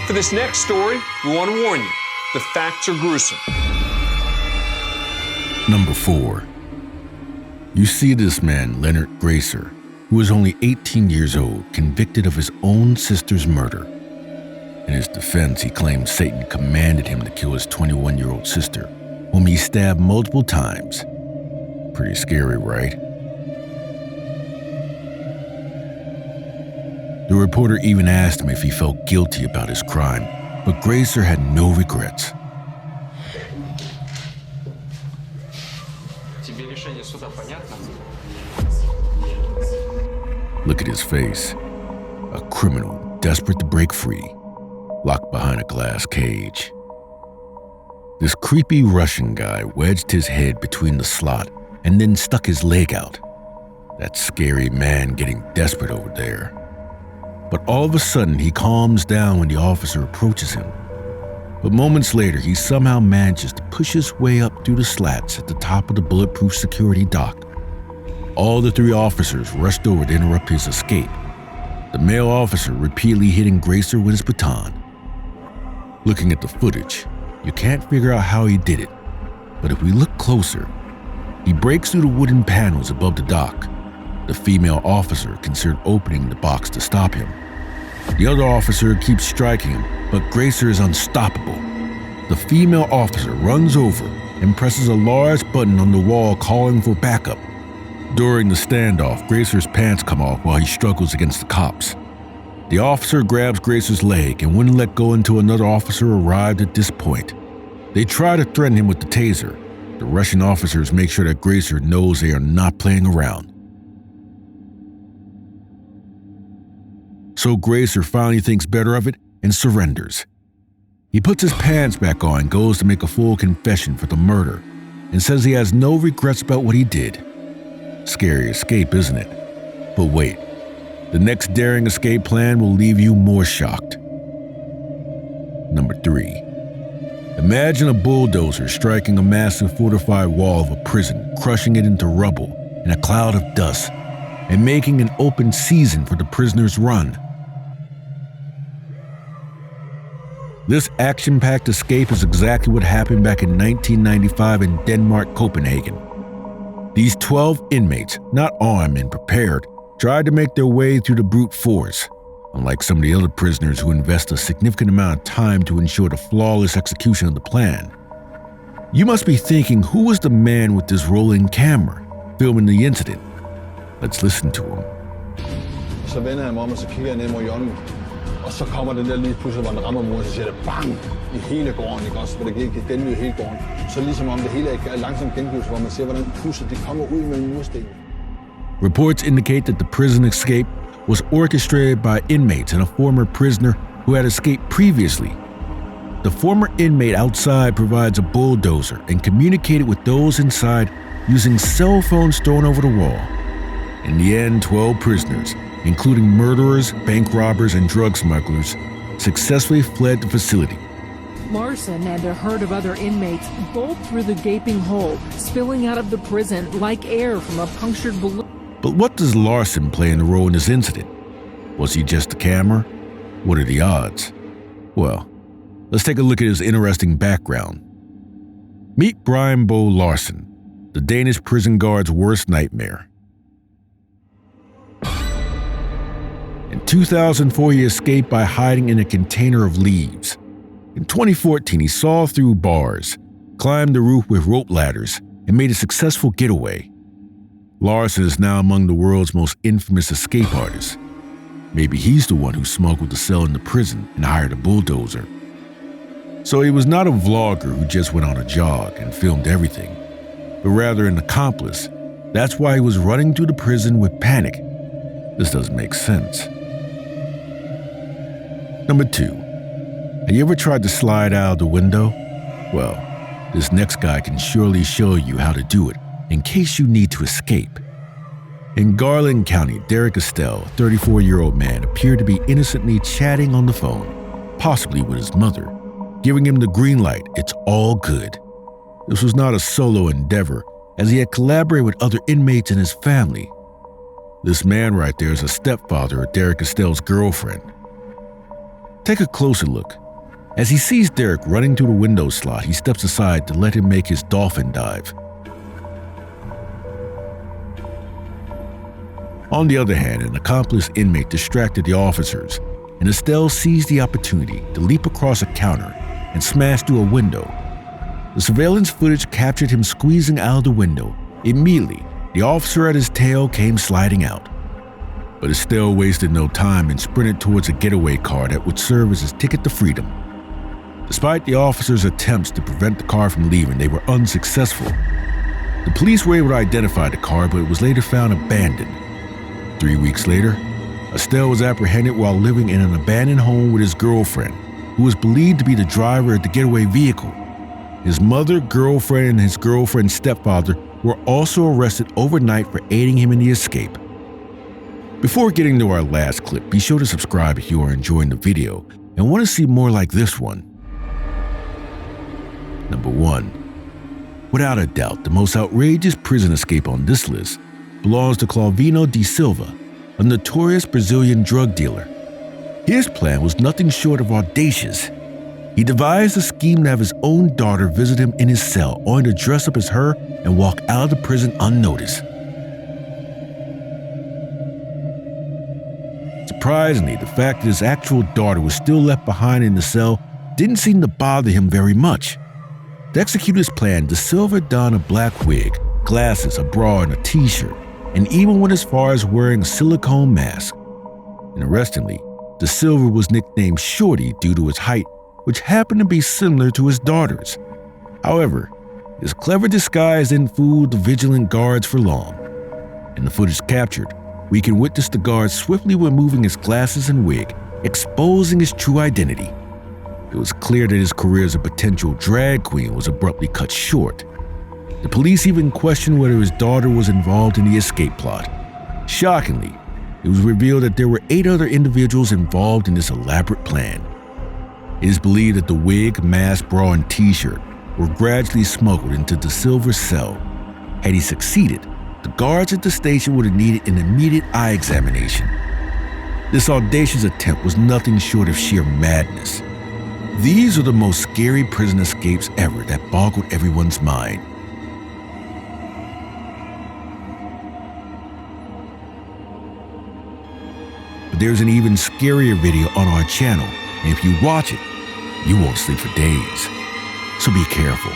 For this next story, we want to warn you, the facts are gruesome. Number 4. You see this man, Leonard Gracer, who was only 18 years old, convicted of his own sister's murder. In his defense, he claimed Satan commanded him to kill his 21-year-old sister, whom he stabbed multiple times. Pretty scary, right? The reporter even asked him if he felt guilty about his crime, but Gracer had no regrets. Look at his face. A criminal desperate to break free, locked behind a glass cage. This creepy Russian guy wedged his head between the slot and then stuck his leg out. That scary man getting desperate over there. But all of a sudden, he calms down when the officer approaches him. But moments later, he somehow manages to push his way up through the slats at the top of the bulletproof security dock. All the 3 officers rushed over to interrupt his escape, the male officer repeatedly hitting Gracer with his baton. Looking at the footage, you can't figure out how he did it, but if we look closer, he breaks through the wooden panels above the dock. The female officer considered opening the box to stop him. The other officer keeps striking him, but Gracer is unstoppable. The female officer runs over and presses a large button on the wall calling for backup. During the standoff, Gracer's pants come off while he struggles against the cops. The officer grabs Gracer's leg and wouldn't let go until another officer arrived at this point. They try to threaten him with the taser. The Russian officers make sure that Gracer knows they are not playing around. So Gracer finally thinks better of it and surrenders. He puts his pants back on and goes to make a full confession for the murder and says he has no regrets about what he did. Scary escape, isn't it? But wait, the next daring escape plan will leave you more shocked. Number 3. Imagine a bulldozer striking a massive fortified wall of a prison, crushing it into rubble and a cloud of dust, and making an open season for the prisoners' run. This action-packed escape is exactly what happened back in 1995 in Denmark, Copenhagen. These 12 inmates, not armed and prepared, tried to make their way through the brute force, unlike some of the other prisoners who invest a significant amount of time to ensure the flawless execution of the plan. You must be thinking, who was the man with this rolling camera, filming the incident? Let's listen to him. Så vender jeg mig om, og så kigger jeg ned mod hjørnet. Og så kommer den der lige pludselig, hvor den rammer muren, så siger det bang i hele gården, ikke også? For det kan genlyde hele gården. Så ligesom om det hele er langsomt gengivelse, hvor man ser, hvordan pudset de kommer ud med mursten. Reports indicate that the prison escape was orchestrated by inmates and a former prisoner who had escaped previously. The former inmate outside provides a bulldozer and communicated with those inside using cell phones thrown over the wall. In the end, 12 prisoners, including murderers, bank robbers, and drug smugglers, successfully fled the facility. Larson and a herd of other inmates bolt through the gaping hole, spilling out of the prison like air from a punctured balloon. But what does Larson play in the role in this incident? Was he just a camera? What are the odds? Well, let's take a look at his interesting background. Meet Brian Bo Larson, the Danish prison guard's worst nightmare. In 2004, he escaped by hiding in a container of leaves. In 2014, he saw through bars, climbed the roof with rope ladders, and made a successful getaway. Larson is now among the world's most infamous escape artists. Maybe he's the one who smuggled the cell into prison and hired a bulldozer. So he was not a vlogger who just went on a jog and filmed everything, but rather an accomplice. That's why he was running through the prison with panic. This doesn't make sense. Number 2. Have you ever tried to slide out of the window? Well, this next guy can surely show you how to do it in case you need to escape. In Garland County, Derek Estelle, a 34-year-old man, appeared to be innocently chatting on the phone, possibly with his mother, giving him the green light. It's all good. This was not a solo endeavor, as he had collaborated with other inmates and his family. This man right there is a stepfather of Derek Estelle's girlfriend. Take a closer look. As he sees Derek running through the window slot, he steps aside to let him make his dolphin dive. On the other hand, an accomplice inmate distracted the officers, and Estelle seized the opportunity to leap across a counter and smash through a window. The surveillance footage captured him squeezing out of the window. Immediately, the officer at his tail came sliding out. But Estelle wasted no time and sprinted towards a getaway car that would serve as his ticket to freedom. Despite the officers' attempts to prevent the car from leaving, they were unsuccessful. The police were able to identify the car, but it was later found abandoned. 3 weeks later, Estelle was apprehended while living in an abandoned home with his girlfriend, who was believed to be the driver of the getaway vehicle. His mother, girlfriend, and his girlfriend's stepfather were also arrested overnight for aiding him in the escape. Before getting to our last clip, be sure to subscribe if you are enjoying the video and want to see more like this one. Number 1. Without a doubt, the most outrageous prison escape on this list belongs to Clavino de Silva, a notorious Brazilian drug dealer. His plan was nothing short of audacious. He devised a scheme to have his own daughter visit him in his cell, only to dress up as her and walk out of the prison unnoticed. Surprisingly, the fact that his actual daughter was still left behind in the cell didn't seem to bother him very much. To execute his plan, De Silva donned a black wig, glasses, a bra, and a t-shirt, and even went as far as wearing a silicone mask. Interestingly, De Silva was nicknamed Shorty due to his height, which happened to be similar to his daughter's. However, his clever disguise didn't fool the vigilant guards for long. In the footage captured, we can witness the guards swiftly removing his glasses and wig, exposing his true identity. It was clear that his career as a potential drag queen was abruptly cut short. The police even questioned whether his daughter was involved in the escape plot. Shockingly, it was revealed that there were 8 other individuals involved in this elaborate plan. It is believed that the wig, mask, bra, and t-shirt were gradually smuggled into De Silva's cell. Had he succeeded, the guards at the station would have needed an immediate eye examination. This audacious attempt was nothing short of sheer madness. These are the most scary prison escapes ever that boggled everyone's mind. But there's an even scarier video on our channel, and if you watch it, you won't sleep for days. So be careful.